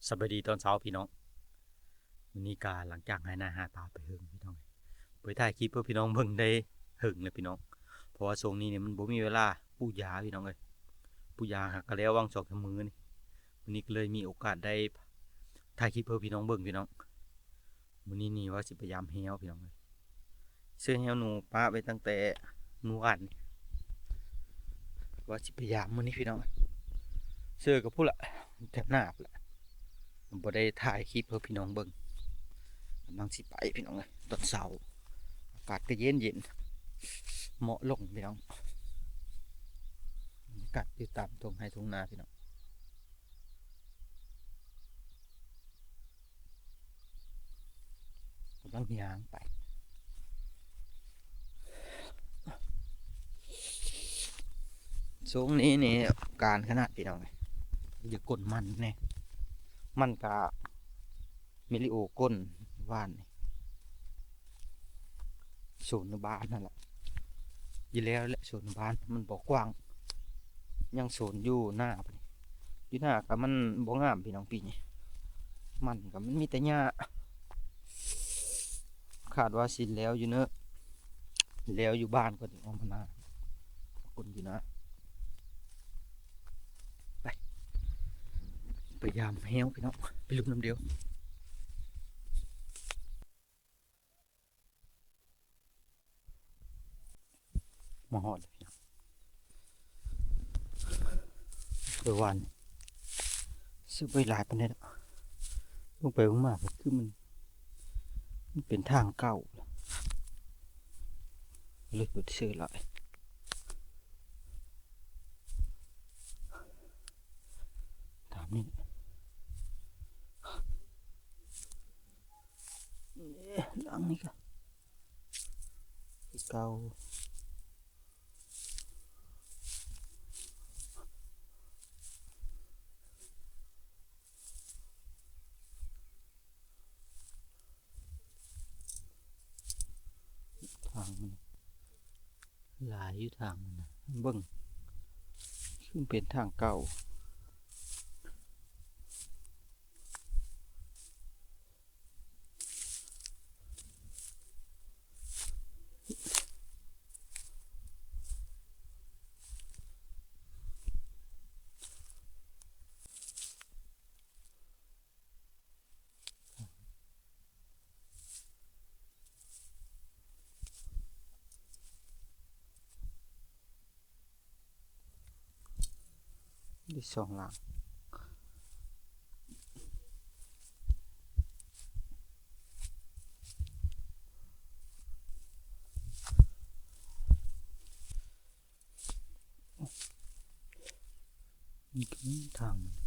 สวัสดีตอนเช้าพี่น้องวันนี้กาหลังจากให้หน้าหาตาไปหึงพี่น้องไปถ่ายคลิปเพื่อพี่น้องเบิ่งได้หึงเลยพี่น้องเพราะว่าช่วงนี้เนี่ยมันบ่มีเวลาปูยาพี่น้องเลยปูยาหักก็แล้ววางสองทำมือนี่วันนี้ก็เลยมีโอกาสได้ถ่ายคลิปเพื่อพี่น้องเบิ่งพี่น้องวันนี้นี่ว่าสิพยายามเฮวพี่น้องเลยเสื้อเฮวหนูป้าไปตั้งแต่หนูอ่านว่าสิพยายามมื้อนี้พี่น้องเสื้อก็พูดละแทบหน้าพุ่นละบ่ได้ถ่ายคลิปเพื่อพี่น้องเบิ่งกำลังสิไปพี่น้องเลยตอนเช้าอากาศก็เย็นเย็นเหมาะลงพี่น้องอากาศอยู่ตามตรงให้ทุ่งนาพี่น้องกำลังย่างไปช่วงนี้นี่การขนาดพี่น้องเลยอย่ากดมันแน่มันกะมิลิโอก้นว่านนี่ศูนย์บ้านนั่นแหละยี่แล้วแหละศูนย์บ้านมันบอกกว้างยังศูนย์อยู่หน้าไปอยู่หน้ากับมันบ่งามพี่น้องปีนี้มันกับมันมีแต่หญ้าขาดว่าสิแล้วอยู่เนอะแล้วอยู่บ้านก็ถึงออกมาหน้าคนอยู่นะไปพยายามเฮลพี่น้องไปลุกน้ำเดียวมาหอดพี่น้องเมื่อวานซื้อไปหลายปันเนี่ยลงไปลงมาคือมันเป็นทางเก่าเลยไปซื้อหลายตามนี้หลังนี้ก็เก่าทางมันหลายอยู่ทางมันนะเบิ่งซึ่งเป็นทางเก่าที่สองหลังนี่ก็ทางมัน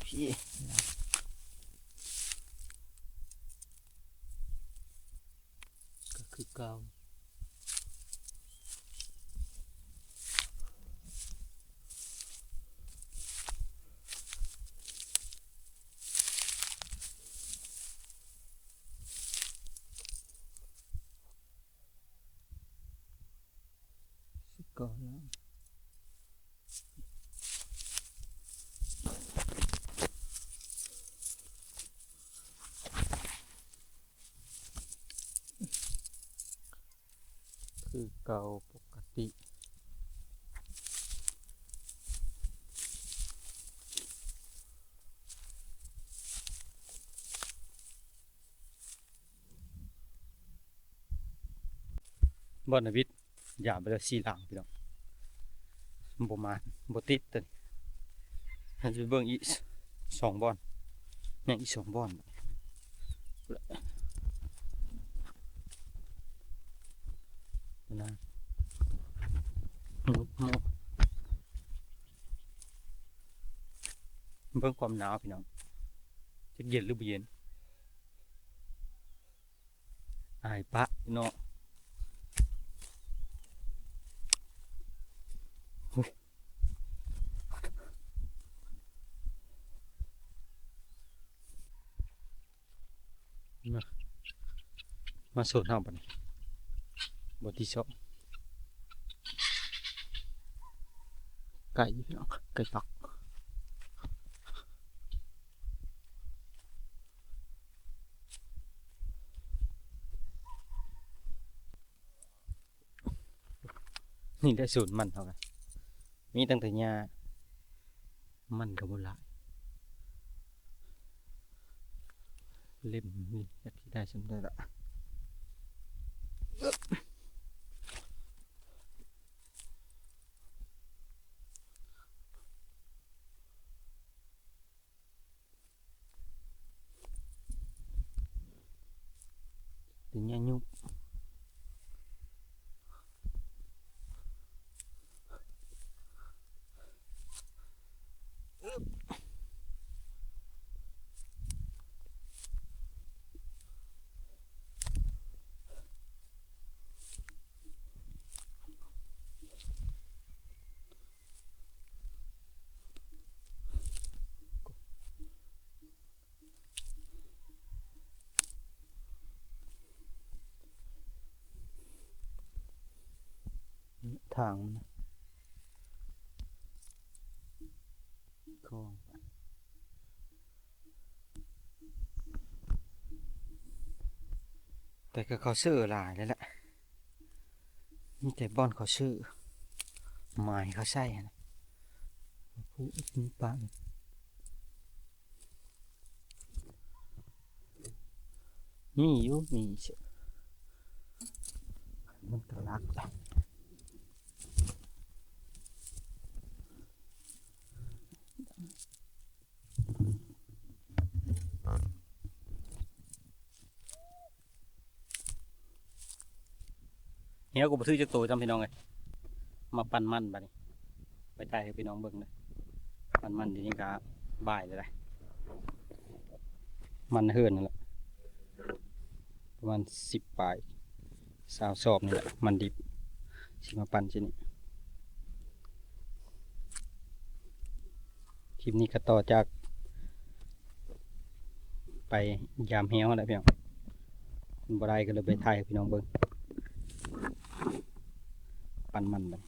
พี่ก็คือเก่าก่อนแล้วคือเก่าปกติบอนวิทย์อย่าไปเลยสี่หลังพี่น้องบ่มาบ่ติดแต่ให้ไปเบิ่งอีกสองบอนยังอีกสองบอนนะเบิ่งความหนาวพี่น้องจะเย็นหรือบ่เย็นอายปะเนาะ มาโซนเฮาบัดนี้บทที่2ไก่พี่น้องไก่ปักนี่ได้สูตรมันเท่ากันมีตั้งแต่หญ้ามันก็บ่หลายเล่มนี่จักสิได้ส่ำใดล่ะเป็นหญ้ายุบทางมันคลองแต่ก็เขาซื้อหลายแล้วแหละมีแต่บ่อนเขาซื้อไม้เขาใช้นะผู้มีปลามีอยู่มีเชื่อมันก็รักเฮียกูบ่ซื้อจักโตจำพี่น้องเอ้ยมาปั่นมันบัดนี้ไปถ่ายให้พี่น้องเบิ่งเด้อปั่นมันทีนี้ก็บ่ายแล้วมันเฮือนนั่นแหละประมาณ10ปลาย20ซอบนี่แหละมันดิบสิมาปั่นซินี่คลิปนี้ก็ต่อจากไปยามแฮวแหละพี่น้องบ่ได้ก็เลยไปถ่ายให้พี่น้องเบิ่งปั่นมันบัด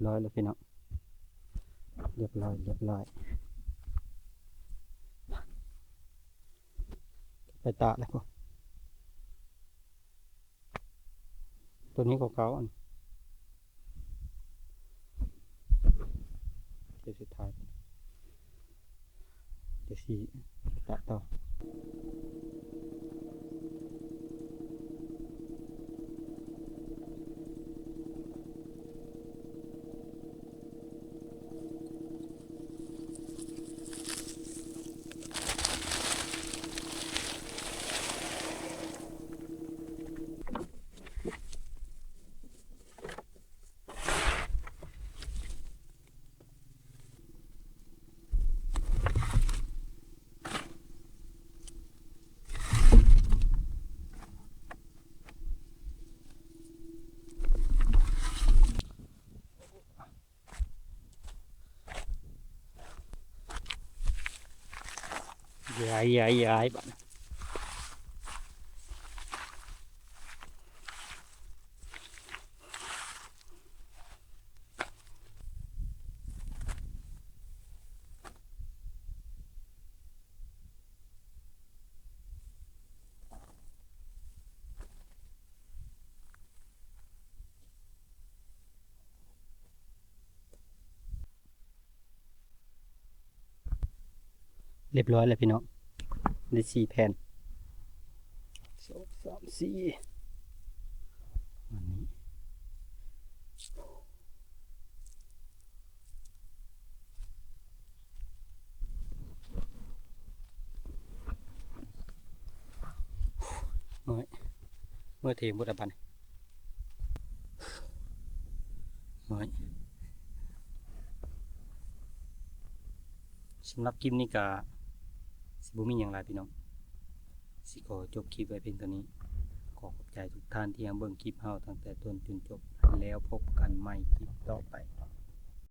ร้อยแล้วพี่น้องเรียบร้อยไปตากแล้วพวก ตัวนี้เก่าๆอันเดี๋ยวสุดท้ายเดี๋ยวสิตัดต่อย้ายบัดเรียบร้อยแล้วพี่น้องได้4แผ่น2 3 4อันนี้เมื่อเทบุตรบันสำหรับคลิปนี้ก็สิบ่มีหยังหลายพี่น้องสิขอจบคลิปไว้เพียงเท่านี้ขอขอบใจทุกท่านที่ยังเบิ่งคลิปเฮาตั้งแต่ต้นจนจบแล้วพบกันใหม่คลิปต่อไป